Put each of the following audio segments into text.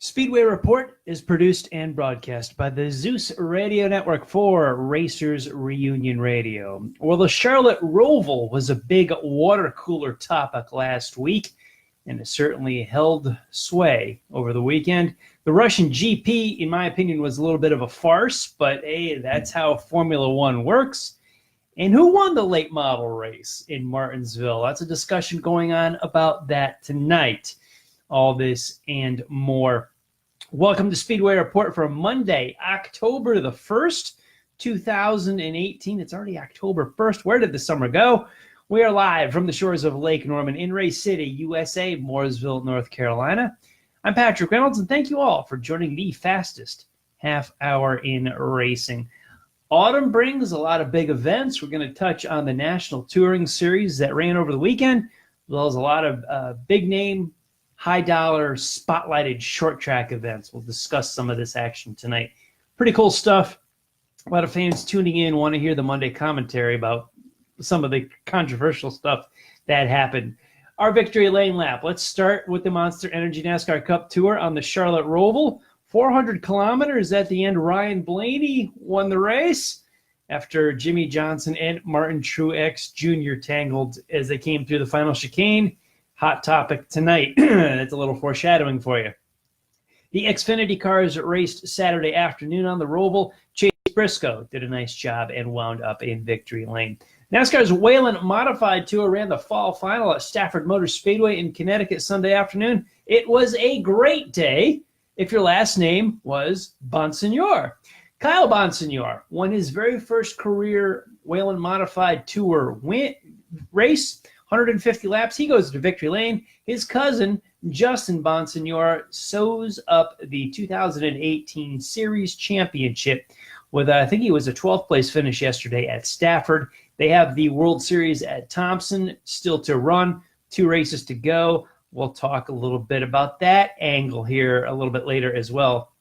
Speedway Report is produced and broadcast by the Zeus Radio Network for Racers Reunion Radio. Well, the Charlotte Roval was a big water cooler topic last week, and it certainly held sway over the weekend. The Russian GP, in my opinion, was a little bit of a farce, but hey, that's how Formula One works. And who won the late model race in Martinsville? That's a discussion going on about that tonight. All this and more. Welcome to Speedway Report for Monday, October the 1st, 2018. It's already October 1st. Where did the summer go? We are live from the shores of Lake Norman in Race City, USA, Mooresville, North Carolina. I'm Patrick Reynolds, and thank you all for joining the fastest half hour in racing. Autumn brings a lot of big events. We're going to touch on the National Touring Series that ran over the weekend, as well as a lot of big-name, high-dollar, spotlighted short-track events. We'll discuss some of this action tonight. Pretty cool stuff. A lot of fans tuning in want to hear the Monday commentary about some of the controversial stuff that happened. Our victory lane lap. Let's start with the Monster Energy NASCAR Cup Tour on the Charlotte Roval. 400 kilometers at the end. Ryan Blaney won the race after Jimmy Johnson and Martin Truex Jr. tangled as they came through the final chicane. Hot topic tonight. That's a little foreshadowing for you. The Xfinity cars raced Saturday afternoon on the Roval. Chase Briscoe did a nice job and wound up in victory lane. NASCAR's Whelen Modified Tour ran the fall final at Stafford Motor Speedway in Connecticut Sunday afternoon. It was a great day if your last name was Bonsignor. Kyle Bonsignor won his very first career Whelen Modified Tour race. 150 laps. He goes to victory lane. His cousin, Justin Bonsignor, sews up the 2018 Series Championship with, I think he was a 12th place finish yesterday at Stafford. They have the World Series at Thompson still to run. 2 races to go. We'll talk a little bit about that angle here a little bit later as well.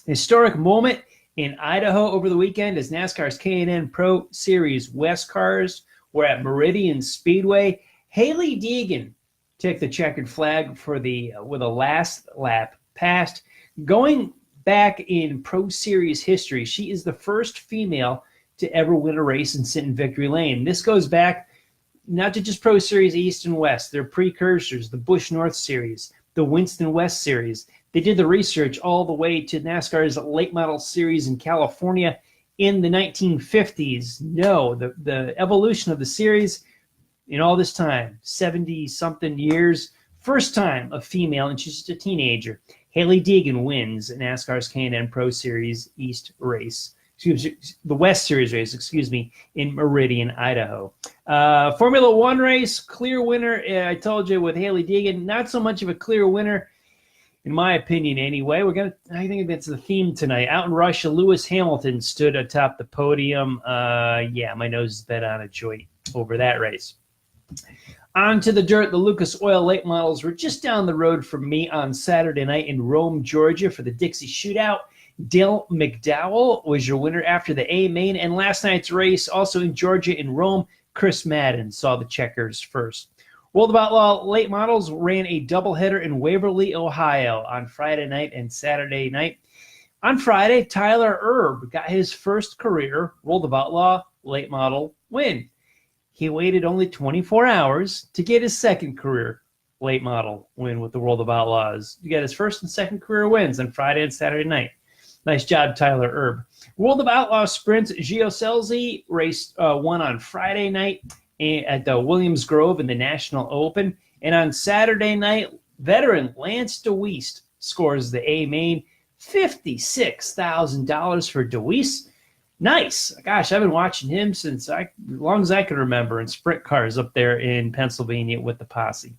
Historic moment in Idaho over the weekend as NASCAR's K&N Pro Series West cars were at Meridian Speedway. Haley Deegan took the checkered flag for with a last lap passed. Going back in Pro Series history, she is the first female to ever win a race and sit in victory lane. This goes back not to just Pro Series East and West, their precursors, the Busch North Series, the Winston West Series. They did the research all the way to NASCAR's late model series in California in the 1950s. No, the evolution of the series in all this time, 70-something years, first time a female, and she's just a teenager. Haley Deegan wins NASCAR's K&N Pro Series East race. The West Series race, in Meridian, Idaho. Formula One race, clear winner, I told you, with Haley Deegan. Not so much of a clear winner, in my opinion anyway. I think that's the theme tonight. Out in Russia, Lewis Hamilton stood atop the podium. My nose is bet on a joint over that race. On to the dirt. The Lucas Oil late models were just down the road from me on Saturday night in Rome, Georgia for the Dixie Shootout. Dale McDowell was your winner after the A main. And last night's race, also in Georgia in Rome, Chris Madden saw the checkers first. World of Outlaw late models ran a doubleheader in Waverly, Ohio on Friday night and Saturday night. On Friday, Tyler Erb got his first career World of Outlaw late model win. He waited only 24 hours to get his second career late model win with the World of Outlaws. He got his first and second career wins on Friday and Saturday night. Nice job, Tyler Erb. World of Outlaw sprints, Gio Scelzi raced one on Friday night at the Williams Grove in the National Open. And on Saturday night, veteran Lance DeWeese scores the A main. $56,000 for DeWeese. Nice. Gosh, I've been watching him since as long as I can remember in sprint cars up there in Pennsylvania with the posse.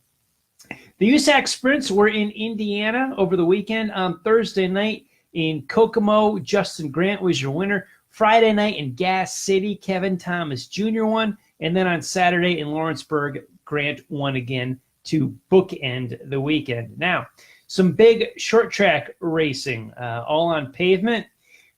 The USAC sprints were in Indiana over the weekend. On Thursday night in Kokomo, Justin Grant was your winner. Friday night in Gas City, Kevin Thomas Jr. won. And then on Saturday in Lawrenceburg, Grant won again to bookend the weekend. Now, some big short track racing, all on pavement.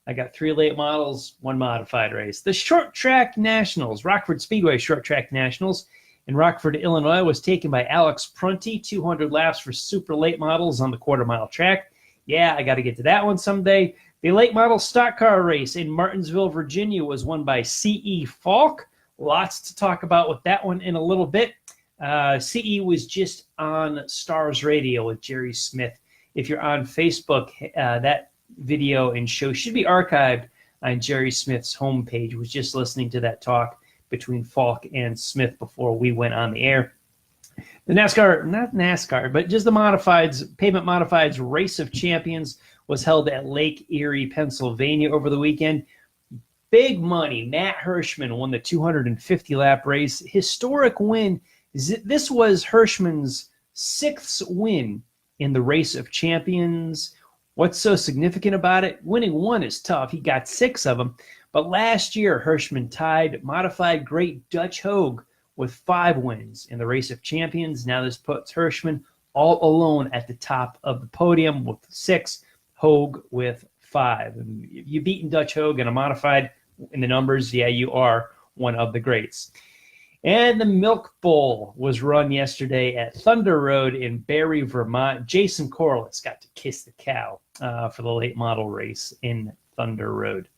I got 3 late models, 1 modified race. The Short Track Nationals, Rockford Speedway Short Track Nationals in Rockford, Illinois, was taken by Alex Prunty, 200 laps for super late models on the quarter-mile track. Yeah, I got to get to that one someday. The late model stock car race in Martinsville, Virginia was won by C.E. Falk. Lots to talk about with that one in a little bit. CE was just on Stars Radio with Jerry Smith. If you're on Facebook, that video and show should be archived on Jerry Smith's homepage. Was just listening to that talk between Falk and Smith before we went on the air. The NASCAR, not NASCAR, but just the modifieds, pavement modifieds Race of Champions was held at Lake Erie, Pennsylvania over the weekend. Big money. Matt Hirschman won the 250-lap race. Historic win. This was Hirschman's 6th win in the Race of Champions. What's so significant about it? Winning one is tough. He got 6 of them. But last year, Hirschman tied modified great Dutch Hogue with 5 wins in the Race of Champions. Now this puts Hirschman all alone at the top of the podium with 6, Hogue with 5. And if you've beaten Dutch Hogue in a modified in the numbers, yeah, you are one of the greats. And the Milk Bowl was run yesterday at Thunder Road in Barrie, Vermont. Jason Corliss got to kiss the cow for the late model race in Thunder Road.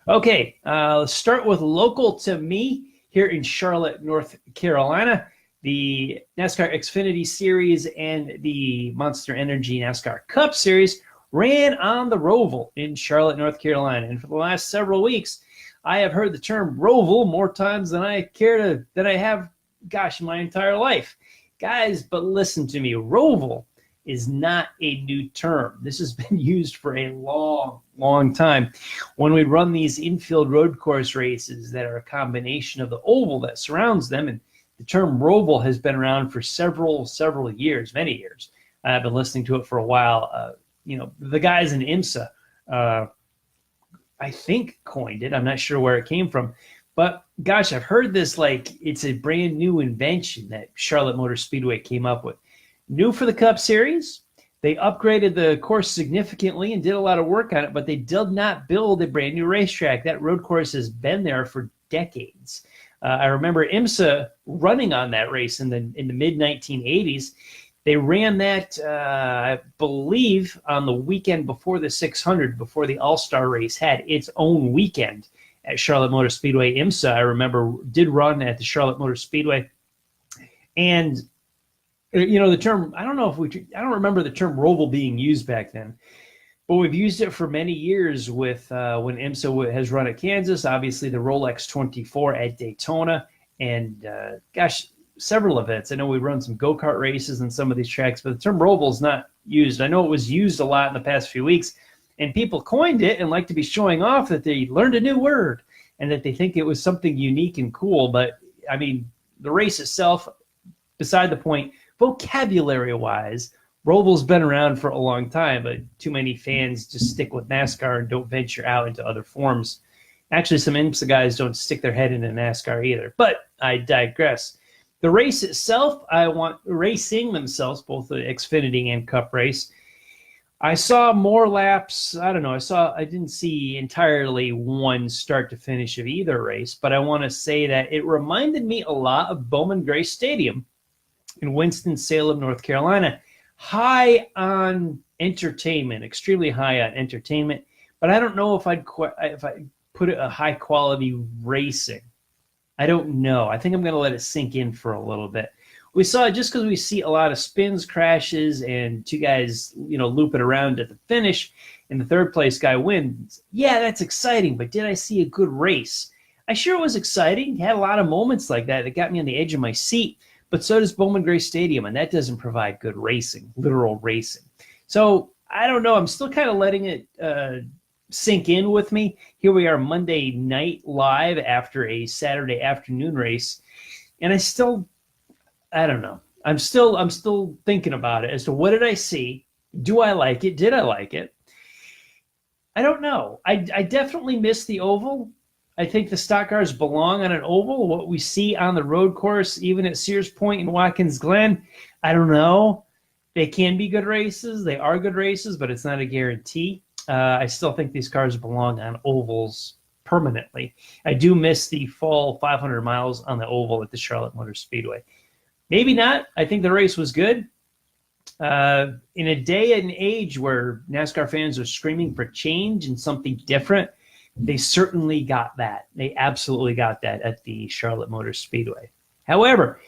Okay, let's start with local to me here in Charlotte, North Carolina. The NASCAR Xfinity Series and the Monster Energy NASCAR Cup Series ran on the Roval in Charlotte, North Carolina. And for the last several weeks, I have heard the term Roval more times than I have, in my entire life. Guys, but listen to me. Roval is not a new term. This has been used for a long, long time. When we run these infield road course races that are a combination of the oval that surrounds them, and the term Roval has been around for several years, many years. I've been listening to it for a while. The guys in IMSA, I think, coined it. I'm not sure where it came from. But, gosh, I've heard this like it's a brand new invention that Charlotte Motor Speedway came up with. New for the Cup Series. They upgraded the course significantly and did a lot of work on it, but they did not build a brand new racetrack. That road course has been there for decades. I remember IMSA running on that race in the mid-1980s. They ran that, I believe, on the weekend before the 600, before the All-Star race had its own weekend at Charlotte Motor Speedway. IMSA, I remember, did run at the Charlotte Motor Speedway. And, the term, I don't remember the term Roval being used back then, but we've used it for many years with when IMSA has run at Kansas, obviously the Rolex 24 at Daytona, and, several events. I know we run some go-kart races in some of these tracks, but the term Roval is not used. I know it was used a lot in the past few weeks, and people coined it and like to be showing off that they learned a new word and that they think it was something unique and cool. But, I mean, the race itself, beside the point, vocabulary-wise, Roval's been around for a long time, but too many fans just stick with NASCAR and don't venture out into other forms. Actually, some IMSA guys don't stick their head into NASCAR either, but I digress. The race itself, racing themselves, both the Xfinity and Cup race. I saw more laps. I don't know. I didn't see entirely one start to finish of either race, but I want to say that it reminded me a lot of Bowman Gray Stadium in Winston-Salem, North Carolina. High on entertainment, extremely high on entertainment, but I don't know if I'd put it a high quality racing. I don't know. I think I'm going to let it sink in for a little bit. We saw, just because we see a lot of spins, crashes, and two guys, looping around at the finish, and the third place guy wins. Yeah, that's exciting, but did I see a good race? I sure was exciting. Had a lot of moments like that got me on the edge of my seat, but so does Bowman Gray Stadium, and that doesn't provide good racing, literal racing. So I don't know. I'm still kind of letting it sink in with me. Here we are Monday night live after a Saturday afternoon race, and I don't know. I'm still thinking about it as to what did I see? Do I like it? Did I like it? I don't know. I definitely miss the oval. I think the stock cars belong on an oval. What we see on the road course, even at Sears Point and Watkins Glen, I don't know. They can be good races. They are good races, but it's not a guarantee. I still think these cars belong on ovals permanently. I do miss the fall 500 miles on the oval at the Charlotte Motor Speedway. Maybe not. I think the race was good. In a day and age where NASCAR fans are screaming for change and something different, they certainly got that. They absolutely got that at the Charlotte Motor Speedway. However,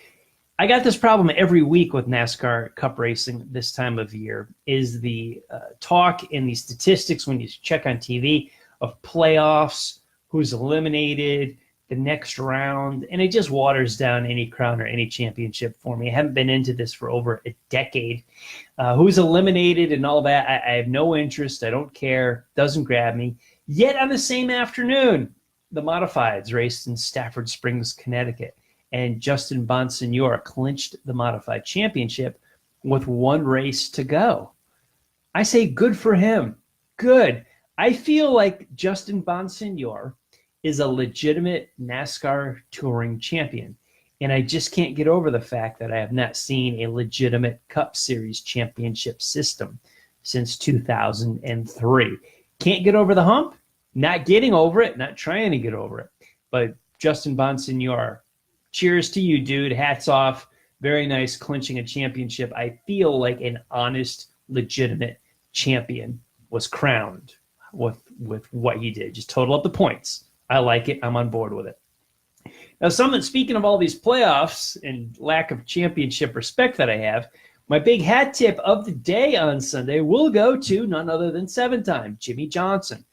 I got this problem every week with NASCAR Cup racing this time of year, is the talk and the statistics when you check on TV of playoffs, who's eliminated, the next round, and it just waters down any crown or any championship for me. I haven't been into this for over a decade. Who's eliminated and all that, I have no interest. I don't care. Doesn't grab me. Yet on the same afternoon, the modifieds raced in Stafford Springs, Connecticut, and Justin Bonsignore clinched the modified championship with one race to go. I say good for him. Good. I feel like Justin Bonsignore is a legitimate NASCAR touring champion. And I just can't get over the fact that I have not seen a legitimate Cup Series championship system since 2003. Can't get over the hump, not getting over it, not trying to get over it. But Justin Bonsignore, cheers to you, dude. Hats off. Very nice, clinching a championship. I feel like an honest, legitimate champion was crowned with what he did. Just total up the points. I like it. I'm on board with it. Now, speaking of all these playoffs and lack of championship respect that I have, my big hat tip of the day on Sunday will go to none other than seven-time Jimmie Johnson.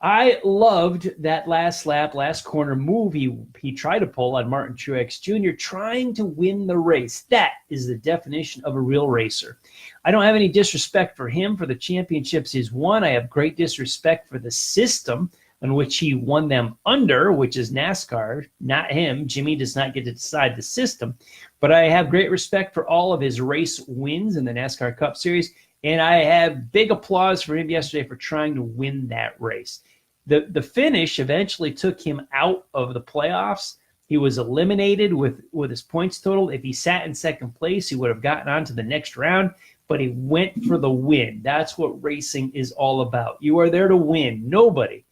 I loved that last lap, last corner move he tried to pull on Martin Truex Jr., trying to win the race. That is the definition of a real racer. I don't have any disrespect for him for the championships he's won. I have great disrespect for the system on which he won them under, which is NASCAR, not him. Jimmy does not get to decide the system. But I have great respect for all of his race wins in the NASCAR Cup Series, and I have big applause for him yesterday for trying to win that race. The finish eventually took him out of the playoffs. He was eliminated with his points total. If he sat in second place, he would have gotten on to the next round, but he went for the win. That's what racing is all about. You are there to win. Nobody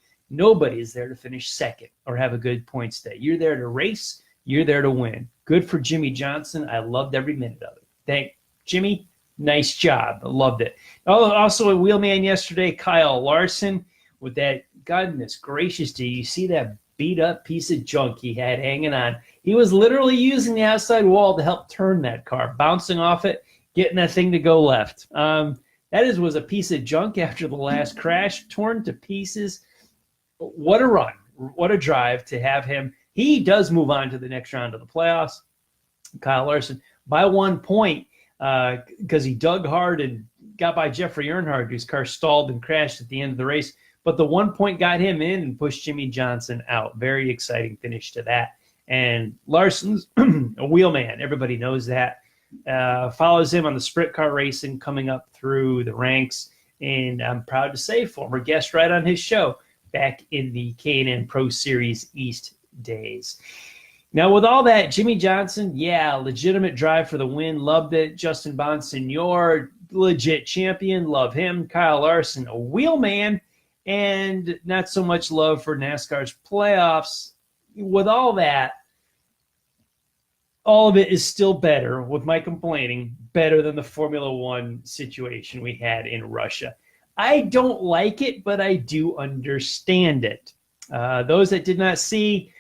is there to finish second or have a good points day. You're there to race. You're there to win. Good for Jimmie Johnson. I loved every minute of it. Thank Jimmy. Nice job. I loved it. Also a wheelman yesterday, Kyle Larson, with that, goodness gracious, do you see that beat up piece of junk he had hanging on? He was literally using the outside wall to help turn that car, bouncing off it, getting that thing to go left. Was a piece of junk after the last crash, torn to pieces. What a run. What a drive to have him. He does move on to the next round of the playoffs, Kyle Larson, by 1 point because he dug hard and got by Jeffrey Earnhardt, whose car stalled and crashed at the end of the race. But the 1 point got him in and pushed Jimmie Johnson out. Very exciting finish to that. And Larson's a wheelman. Everybody knows that. Follows him on the sprint car racing coming up through the ranks. And I'm proud to say, former guest right on his show back in the K&N Pro Series East days. Now, with all that, Jimmie Johnson, yeah, legitimate drive for the win. Loved it. Justin Bonsignore, legit champion. Love him. Kyle Larson, a wheelman. And not so much love for NASCAR's playoffs. With all that, all of it is still better, with my complaining, better than the Formula One situation we had in Russia. I don't like it, but I do understand it. Those that did not see,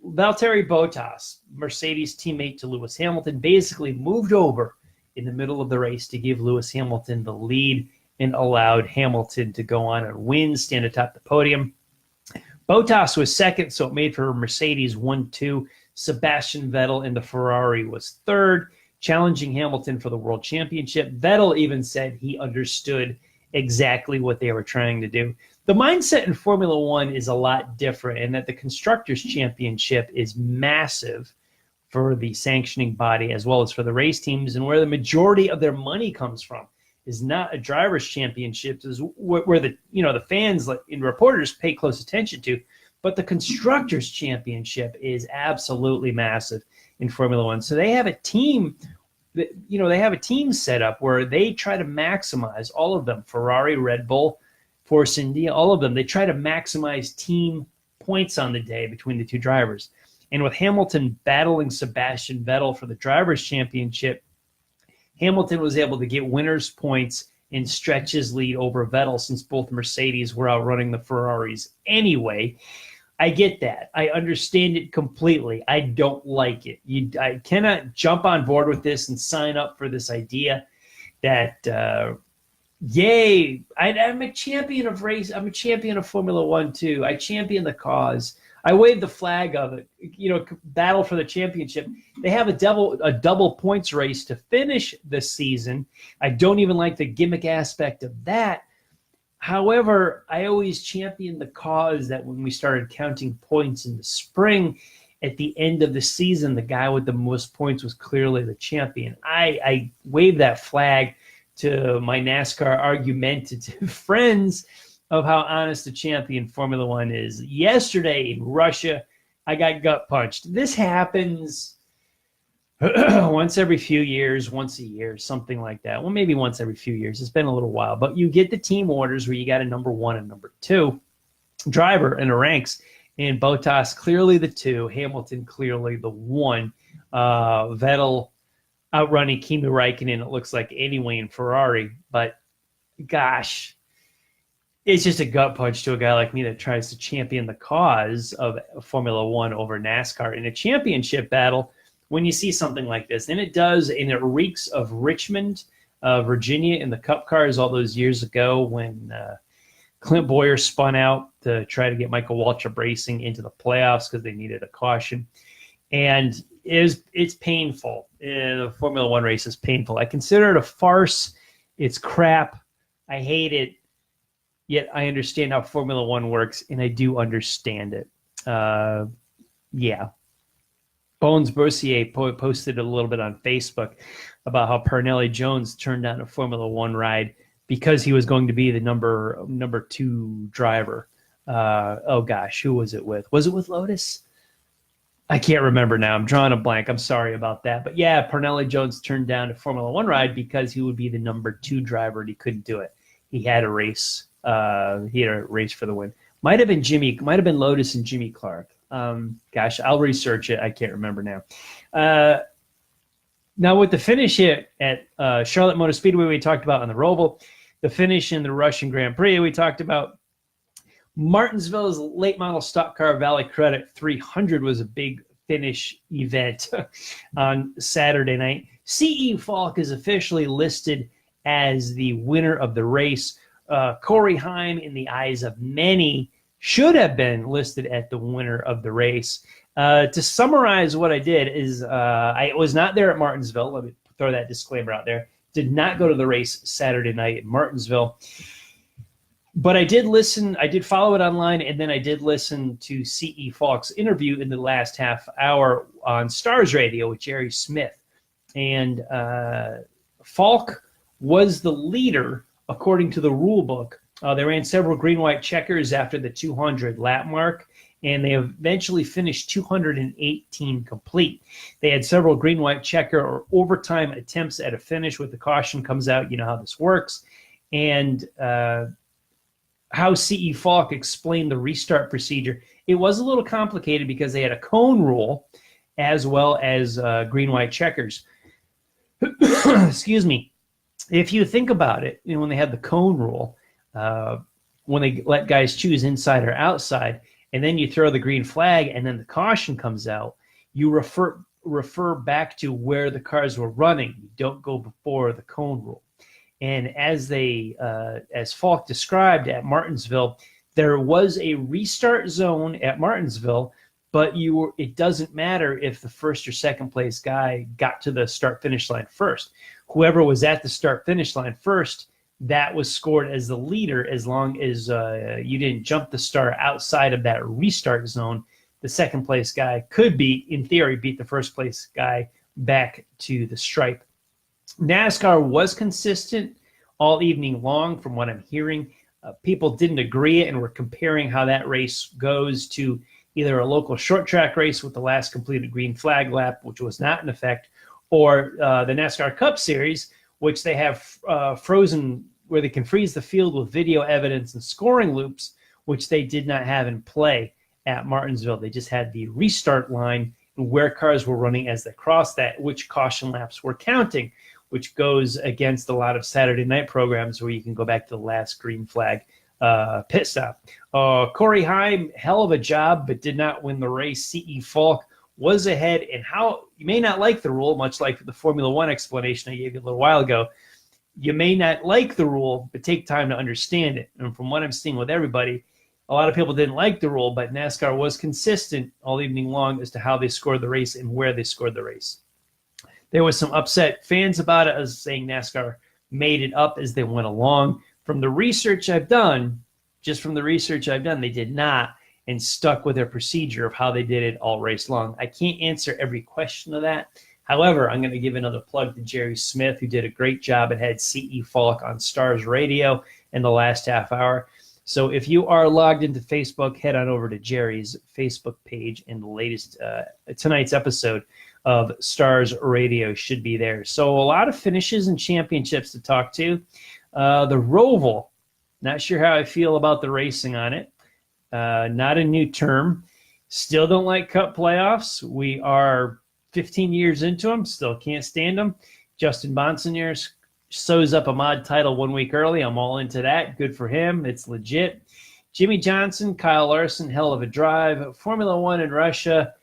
Valtteri Bottas, Mercedes teammate to Lewis Hamilton, basically moved over in the middle of the race to give Lewis Hamilton the lead and allowed Hamilton to go on and win, stand atop the podium. Bottas was second, so it made for Mercedes 1-2. Sebastian Vettel in the Ferrari was third, challenging Hamilton for the World Championship. Vettel even said he understood exactly what they were trying to do. The mindset in Formula One is a lot different in that the Constructors' Championship is massive for the sanctioning body as well as for the race teams, and where the majority of their money comes from is not a drivers' championship, is where the fans and reporters pay close attention to, but the Constructors' Championship is absolutely massive in Formula One. So they have a team set up where they try to maximize all of them, Ferrari, Red Bull, Force India, all of them. They try to maximize team points on the day between the two drivers. And with Hamilton battling Sebastian Vettel for the drivers' championship, Hamilton was able to get winners' points and stretch his lead over Vettel since both Mercedes were outrunning the Ferraris anyway. I get that. I understand it completely. I don't like it. I cannot jump on board with this and sign up for this idea that, yay, I'm a champion of race. I'm a champion of Formula One, too. I champion the cause. I wave the flag of it. Battle for the championship. They have a double points race to finish the season. I don't even like the gimmick aspect of that. However, I always championed the cause that when we started counting points in the spring, at the end of the season, the guy with the most points was clearly the champion. I waved that flag to my NASCAR argumentative friends of how honest the champion Formula One is. Yesterday in Russia, I got gut punched. This happens once every few years, once a year, something like that. Well, maybe once every few years. It's been a little while. But you get the team orders where you got a number 1 and number 2 driver in the ranks. And Bottas clearly the 2, Hamilton clearly the 1. Vettel outrunning Kimi Räikkönen, it looks like, anyway in Ferrari. But, gosh, it's just a gut punch to a guy like me that tries to champion the cause of Formula One over NASCAR in a championship battle. When you see something like this, and it does, and it reeks of Richmond, Virginia, in the Cup cars all those years ago when Clint Bowyer spun out to try to get Michael Waltrip Racing into the playoffs because they needed a caution. And it's painful. The Formula One race is painful. I consider it a farce. It's crap. I hate it. Yet I understand how Formula One works, and I do understand it. Yeah. Bones Bossier posted a little bit on Facebook about how Parnelli Jones turned down a Formula One ride because he was going to be the number 2 driver. Oh gosh, who was it with? Was it with Lotus? I can't remember now. I'm drawing a blank. I'm sorry about that. But yeah, Parnelli Jones turned down a Formula One ride because he would be the number 2 driver, and he couldn't do it. He had a race. He had a race for the win. Might have been Lotus and Jimmy Clark. Gosh, I'll research it. I can't remember now. Now with the finish here at Charlotte Motor Speedway, we talked about on the Roval, the finish in the Russian Grand Prix, we talked about. Martinsville's late model stock car Valley Credit 300 was a big finish event on Saturday night. C.E. Falk is officially listed as the winner of the race. Corey Heim, in the eyes of many, should have been listed at the winner of the race. To summarize what I did is I was not there at Martinsville. Let me throw that disclaimer out there. Did not go to the race Saturday night in Martinsville. But I did listen. I did follow it online, and then I did listen to C.E. Falk's interview in the last half hour on Stars Radio with Jerry Smith. And Falk was the leader according to the rule book. They ran several green-white checkers after the 200 lap mark, and they eventually finished 218 complete. They had several green-white checker or overtime attempts at a finish with the caution comes out. You know how this works. And how C.E. Falk explained the restart procedure, it was a little complicated because they had a cone rule as well as green-white checkers. Excuse me. If you think about it, when they had the cone rule, when they let guys choose inside or outside, and then you throw the green flag and then the caution comes out, you refer back to where the cars were running. You don't go before the cone rule. And as Falk described at Martinsville, there was a restart zone at Martinsville, but it doesn't matter if the first or second place guy got to the start-finish line first. Whoever was at the start-finish line first, that was scored as the leader as long as you didn't jump the start outside of that restart zone. The second-place guy could in theory, beat the first-place guy back to the stripe. NASCAR was consistent all evening long from what I'm hearing. People didn't agree and were comparing how that race goes to either a local short track race with the last completed green flag lap, which was not in effect, or the NASCAR Cup Series, which they have frozen, where they can freeze the field with video evidence and scoring loops, which they did not have in play at Martinsville. They just had the restart line and where cars were running as they crossed that, which caution laps were counting. which goes against a lot of Saturday night programs where you can go back to the last green flag pit stop. Corey Heim, hell of a job, but did not win the race. C.E. Falk was ahead, and how you may not like the rule, much like the Formula One explanation I gave you a little while ago. You may not like the rule, but take time to understand it. And from what I'm seeing with everybody, a lot of people didn't like the rule, but NASCAR was consistent all evening long as to how they scored the race and where they scored the race. There was some upset fans about it, as saying NASCAR made it up as they went along. From the research I've done, they did not, and stuck with their procedure of how they did it all race long. I can't answer every question of that. However, I'm going to give another plug to Jerry Smith, who did a great job and had C.E. Falk on Stars Radio in the last half hour. So if you are logged into Facebook, head on over to Jerry's Facebook page, and the latest tonight's episode of Stars Radio should be there. So a lot of finishes and championships to talk to. The Roval, not sure how I feel about the racing on it. Not a new term. Still don't like Cup playoffs. We are 15 years into them. Still can't stand them. Justin Bonsignor sews up a mod title 1 week early. I'm all into that. Good for him. It's legit. Jimmy Johnson, Kyle Larson, hell of a drive. Formula One in Russia.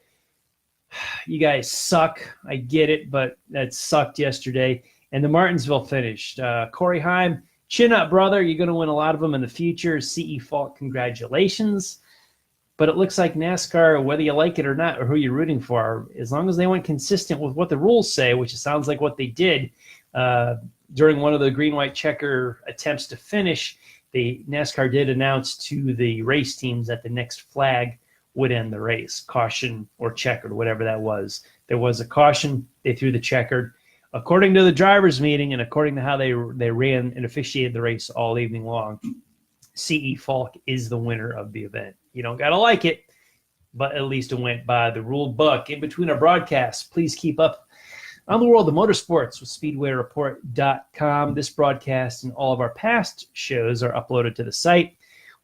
You guys suck. I get it, but that sucked yesterday. And the Martinsville finished. Corey Heim, chin up, brother. You're going to win a lot of them in the future. C.E. Falk, congratulations. But it looks like NASCAR, whether you like it or not, or who you're rooting for, as long as they went consistent with what the rules say, which it sounds like what they did during one of the green-white checker attempts to finish, the NASCAR did announce to the race teams that the next flag would end the race, caution or checkered, whatever that was. There was a caution. They threw the checkered. According to the drivers' meeting and according to how they ran and officiated the race all evening long, C.E. Falk is the winner of the event. You don't got to like it, but at least it went by the rule book. In between our broadcasts, please keep up on the world of motorsports with SpeedwayReport.com. This broadcast and all of our past shows are uploaded to the site.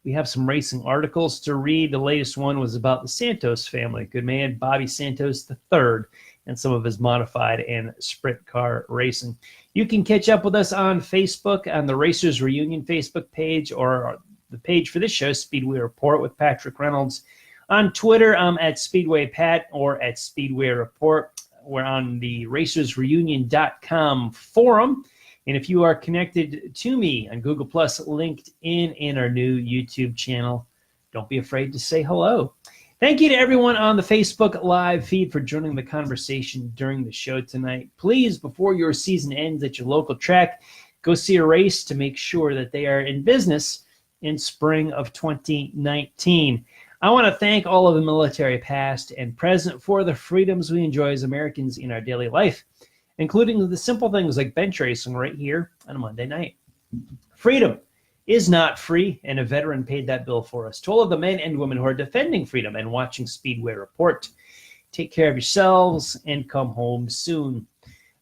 We have some racing articles to read. The latest one was about the Santos family. Good man, Bobby Santos III, and some of his modified and sprint car racing. You can catch up with us on Facebook, on the Racers Reunion Facebook page, or the page for this show, Speedway Report with Patrick Reynolds. On Twitter, I'm at Speedway Pat or at Speedway Report. We're on the RacersReunion.com forum. And if you are connected to me on Google+, LinkedIn, and our new YouTube channel, don't be afraid to say hello. Thank you to everyone on the Facebook Live feed for joining the conversation during the show tonight. Please, before your season ends at your local track, go see a race to make sure that they are in business in spring of 2019. I want to thank all of the military past and present for the freedoms we enjoy as Americans in our daily life, including the simple things like bench racing right here on a Monday night. Freedom is not free, and a veteran paid that bill for us. To all of the men and women who are defending freedom and watching Speedway Report, take care of yourselves and come home soon.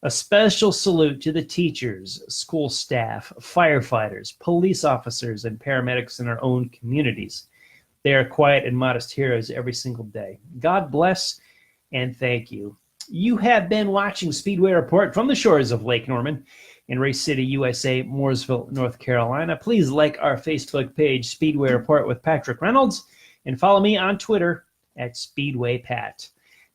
A special salute to the teachers, school staff, firefighters, police officers, and paramedics in our own communities. They are quiet and modest heroes every single day. God bless and thank you. You have been watching Speedway Report from the shores of Lake Norman in Race City, USA, Mooresville, North Carolina. Please like our Facebook page, Speedway Report with Patrick Reynolds, and follow me on Twitter at SpeedwayPat.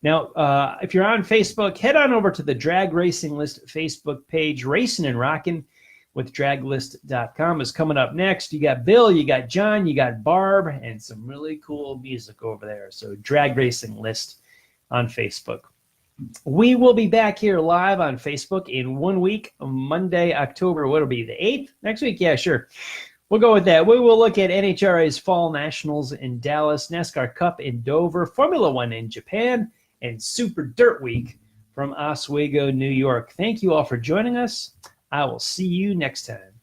Now, if you're on Facebook, head on over to the Drag Racing List Facebook page. Racing and Rockin' with draglist.com is coming up next. You got Bill, you got John, you got Barb, and some really cool music over there. So Drag Racing List on Facebook. We will be back here live on Facebook in 1 week, Monday, October, what'll be the 8th? Next week? Yeah, sure. We'll go with that. We will look at NHRA's Fall Nationals in Dallas, NASCAR Cup in Dover, Formula One in Japan, and Super Dirt Week from Oswego, New York. Thank you all for joining us. I will see you next time.